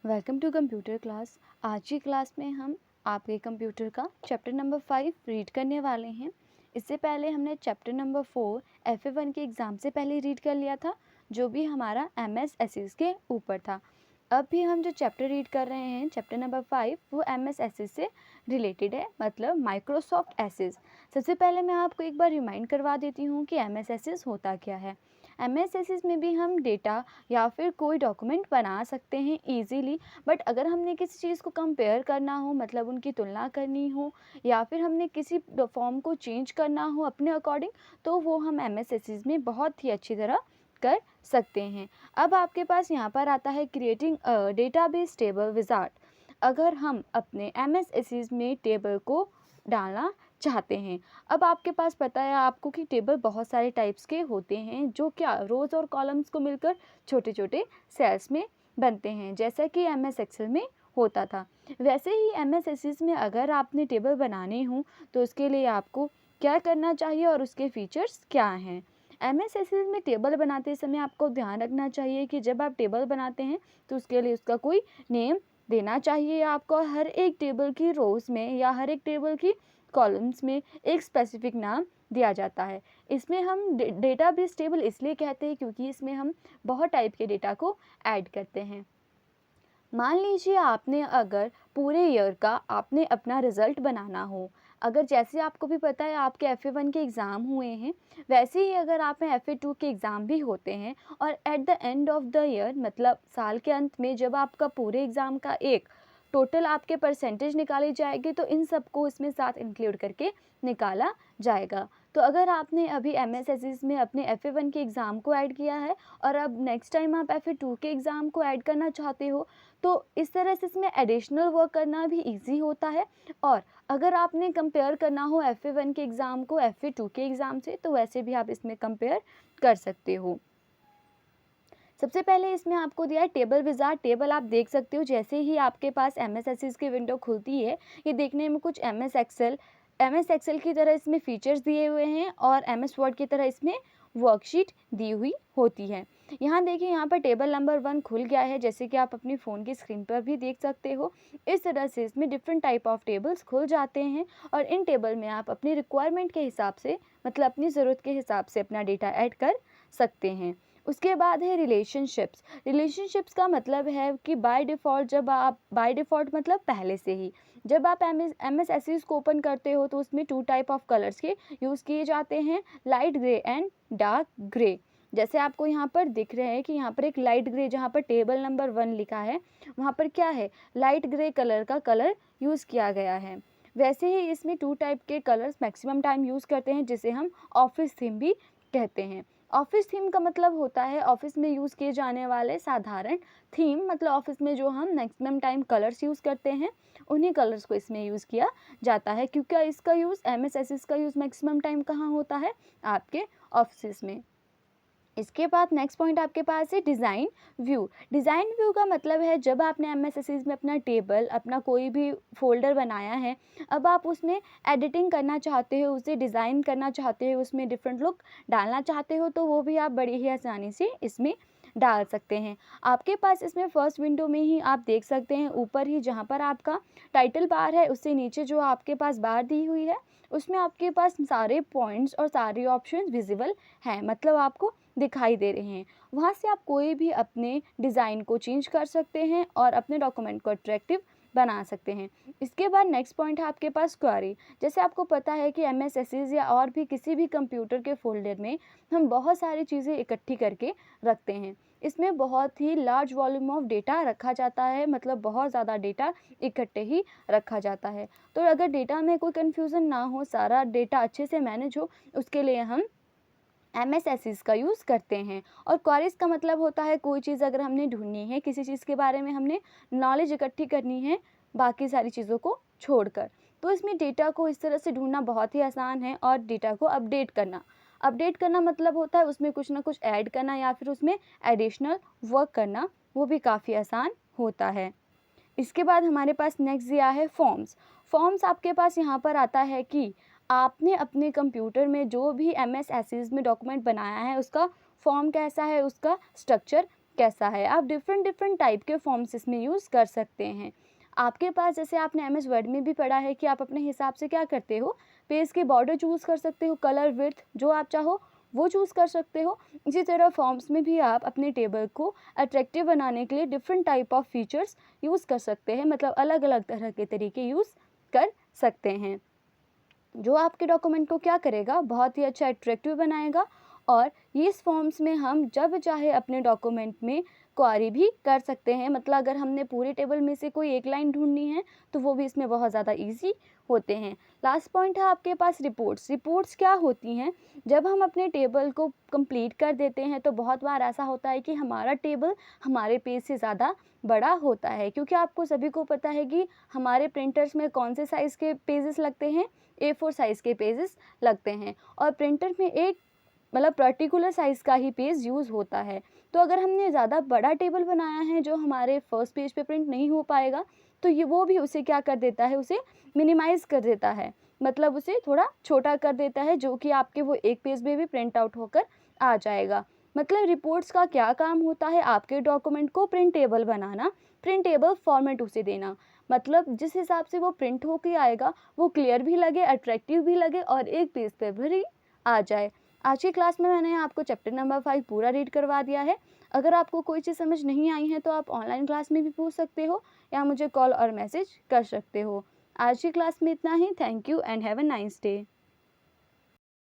Welcome to computer class. आज की class में हम आपके कंप्यूटर का चैप्टर नंबर 5 रीड करने वाले हैं। इससे पहले हमने चैप्टर नंबर 4 FA1 के एग्ज़ाम से पहले रीड कर लिया था, जो भी हमारा MS एसिस के ऊपर था। अब भी हम जो चैप्टर रीड कर रहे हैं चैप्टर नंबर 5 वो MS एसिस से रिलेटेड है, मतलब माइक्रोसॉफ्ट एसिस। सबसे पहले मैं आपको एक बार रिमाइंड करवा देती हूँ कि MS एसिस होता क्या है। MS एसिस में भी हम डेटा या फिर कोई डॉक्यूमेंट बना सकते हैं ईजीली, बट अगर हमने किसी चीज़ को कंपेयर करना हो, मतलब उनकी तुलना करनी हो या फिर हमने किसी फॉर्म को चेंज करना हो अपने अकॉर्डिंग, तो वो हम MS एसिस में बहुत ही अच्छी तरह कर सकते हैं। अब आपके पास यहाँ पर आता है क्रिएटिंग डेटाबेस टेबल विजार्ड। अगर हम अपने MS एसिस में टेबल को डालना चाहते हैं, अब आपके पास पता है आपको कि टेबल बहुत सारे टाइप्स के होते हैं, जो क्या रोज़ और कॉलम्स को मिलकर छोटे छोटे सेल्स में बनते हैं, जैसा कि MS एक्सेल में होता था। वैसे ही MS एसिस में अगर आपने टेबल बनाने हों तो उसके लिए आपको क्या करना चाहिए और उसके फीचर्स क्या हैं। MS एसिस में टेबल बनाते समय आपको ध्यान रखना चाहिए कि जब आप टेबल बनाते हैं तो उसके लिए उसका कोई नेम देना चाहिए आपको। हर एक टेबल की रोज़ में या हर एक टेबल की कॉलम्स में एक स्पेसिफिक नाम दिया जाता है। इसमें हम डेटाबेस टेबल इसलिए कहते हैं क्योंकि इसमें हम बहुत टाइप के डेटा को ऐड करते हैं। मान लीजिए आपने अगर पूरे ईयर का आपने अपना रिज़ल्ट बनाना हो, अगर जैसे आपको भी पता है आपके FA1 के एग्ज़ाम हुए हैं, वैसे ही अगर आप में FA2 के एग्ज़ाम भी होते हैं और at the end of the year, मतलब साल के अंत में जब आपका पूरे एग्ज़ाम का एक टोटल आपके परसेंटेज निकाली जाएगी, तो इन सबको इसमें साथ इंक्लूड करके निकाला जाएगा। तो अगर आपने अभी MS एसिस में अपने FA1 के एग्ज़ाम को ऐड किया है और अब नेक्स्ट टाइम आप FA2 के एग्ज़ाम को ऐड करना चाहते हो, तो इस तरह से इसमें एडिशनल वर्क करना भी ईजी होता है। और अगर आपने कंपेयर करना हो FA1 के एग्ज़ाम को FA2 के एग्ज़ाम से, तो वैसे भी आप इसमें कंपेयर कर सकते हो। सबसे पहले इसमें आपको दिया है टेबल विज़ार्ड। टेबल आप देख सकते हो जैसे ही आपके पास MS एसिस की विंडो खुलती है, ये देखने में कुछ MS एक्सेल की तरह इसमें फीचर्स दिए हुए हैं और MS वर्ड की तरह इसमें वर्कशीट दी हुई होती है। यहाँ देखिए, यहाँ पर टेबल नंबर 1 खुल गया है, जैसे कि आप अपनी फ़ोन की स्क्रीन पर भी देख सकते हो। इस तरह से इसमें डिफरेंट टाइप ऑफ टेबल्स खुल जाते हैं और इन टेबल में आप अपनी रिक्वायरमेंट के हिसाब से, मतलब अपनी ज़रूरत के हिसाब से अपना डेटा ऐड कर सकते हैं। उसके बाद है रिलेशनशिप्स। रिलेशनशिप्स का मतलब है कि बाय डिफ़ॉल्ट मतलब पहले से ही जब आप MS एसिस को ओपन करते हो तो उसमें 2 टाइप ऑफ कलर्स के यूज़ किए जाते हैं, light grey and dark grey. जैसे आपको यहाँ पर दिख रहे हैं कि यहाँ पर एक लाइट ग्रे, जहाँ पर टेबल नंबर 1 लिखा है, वहाँ पर क्या है, लाइट ग्रे कलर का कलर यूज़ किया गया है। वैसे ही इसमें 2 टाइप के कलर्स मैक्सिमम टाइम यूज़ करते हैं, जिसे हम ऑफिस थीम भी कहते हैं। ऑफिस थीम का मतलब होता है ऑफिस में यूज़ किए जाने वाले साधारण थीम, मतलब ऑफिस में जो हम मैक्सिमम टाइम कलर्स यूज़ करते हैं, उन्हीं कलर्स को इसमें यूज़ किया जाता है। क्योंकि इसका यूज़ MS एसिस का यूज़ मैक्सिमम टाइम कहाँ होता है, आपके ऑफिस में। इसके बाद नेक्स्ट पॉइंट आपके पास है डिज़ाइन व्यू। डिज़ाइन व्यू का मतलब है जब आपने MS एसिस में अपना टेबल, अपना कोई भी फोल्डर बनाया है, अब आप उसमें एडिटिंग करना चाहते हो, उसे डिज़ाइन करना चाहते हो, उसमें डिफरेंट लुक डालना चाहते हो, तो वो भी आप बड़ी ही आसानी से इसमें डाल सकते हैं। आपके पास इसमें फर्स्ट विंडो में ही आप देख सकते हैं, ऊपर ही जहाँ पर आपका टाइटल बार है, उससे नीचे जो आपके पास बार दी हुई है, उसमें आपके पास सारे पॉइंट्स और सारे ऑप्शंस विजिबल हैं, मतलब आपको दिखाई दे रहे हैं। वहाँ से आप कोई भी अपने डिज़ाइन को चेंज कर सकते हैं और अपने डॉक्यूमेंट को अट्रैक्टिव बना सकते हैं। इसके बाद नेक्स्ट पॉइंट है आपके पास क्वेरी। जैसे आपको पता है कि MS एसिस या और भी किसी भी कंप्यूटर के फोल्डर में हम बहुत सारी चीज़ें इकट्ठी करके रखते हैं। इसमें बहुत ही लार्ज वॉल्यूम ऑफ डेटा रखा जाता है, मतलब बहुत ज़्यादा डेटा इकट्ठे ही रखा जाता है। तो अगर डेटा में कोई कन्फ्यूज़न ना हो, सारा डेटा अच्छे से मैनेज हो, उसके लिए हम MS एसिस का यूज़ करते हैं। और क्वेरीज का मतलब होता है कोई चीज़ अगर हमने ढूंढनी है, किसी चीज़ के बारे में हमने नॉलेज इकट्ठी करनी है बाकी सारी चीज़ों को छोड़कर, तो इसमें डेटा को इस तरह से ढूंढना बहुत ही आसान है। और डेटा को अपडेट करना मतलब होता है उसमें कुछ ना कुछ ऐड करना या फिर उसमें एडिशनल वर्क करना, वो भी काफ़ी आसान होता है। इसके बाद हमारे पास नेक्स्ट दिया है फॉर्म्स। फॉर्म्स आपके पास यहाँ पर आता है कि आपने अपने कंप्यूटर में जो भी MS एसिस में डॉक्यूमेंट बनाया है, उसका फॉर्म कैसा है, उसका स्ट्रक्चर कैसा है। आप डिफरेंट डिफरेंट टाइप के फॉर्म्स इसमें यूज़ कर सकते हैं। आपके पास, जैसे आपने एमएस वर्ड में भी पढ़ा है कि आप अपने हिसाब से क्या करते हो, पेज के बॉर्डर चूज़ कर सकते हो, कलर, विड्थ जो आप चाहो वो चूज़ कर सकते हो। इसी तरह फॉर्म्स में भी आप अपने टेबल को अट्रैक्टिव बनाने के लिए different type of features use कर सकते हैं, मतलब अलग अलग तरह के तरीके यूज़ कर सकते हैं, जो आपके डॉक्यूमेंट को क्या करेगा, बहुत ही अच्छा अट्रैक्टिव बनाएगा। और ये इस फॉर्म्स में हम जब चाहे अपने डॉक्यूमेंट में क्वेरी भी कर सकते हैं, मतलब अगर हमने पूरे टेबल में से कोई एक लाइन ढूंढनी है तो वो भी इसमें बहुत ज़्यादा इजी होते हैं। लास्ट पॉइंट है आपके पास रिपोर्ट्स। रिपोर्ट्स क्या होती हैं, जब हम अपने टेबल को कंप्लीट कर देते हैं तो बहुत बार ऐसा होता है कि हमारा टेबल हमारे पेज से ज़्यादा बड़ा होता है, क्योंकि आपको सभी को पता है कि हमारे प्रिंटर्स में कौन से साइज़ के पेजेस लगते हैं, A4 साइज़ के पेजेस लगते हैं, और प्रिंटर में एक मतलब पर्टिकुलर साइज़ का ही पेज यूज़ होता है। तो अगर हमने ज़्यादा बड़ा टेबल बनाया है जो हमारे फर्स्ट पेज पे प्रिंट नहीं हो पाएगा, तो ये वो भी उसे क्या कर देता है, उसे मिनिमाइज़ कर देता है, मतलब उसे थोड़ा छोटा कर देता है, जो कि आपके वो एक पेज में भी प्रिंट आउट होकर आ जाएगा। मतलब रिपोर्ट्स का क्या काम होता है, आपके डॉक्यूमेंट को प्रिंटेबल बनाना, प्रिंटेबल फॉर्मेट उसे देना, मतलब जिस हिसाब से वो प्रिंट होके आएगा वो क्लियर भी लगे, अट्रैक्टिव भी लगे और एक पेज पे भी आ जाए। आज की क्लास में मैंने आपको चैप्टर नंबर 5 पूरा रीड करवा दिया है। अगर आपको कोई चीज़ समझ नहीं आई है तो आप ऑनलाइन क्लास में भी पूछ सकते हो या मुझे कॉल और मैसेज कर सकते हो। आज की क्लास में इतना ही। Thank you and have a nice day.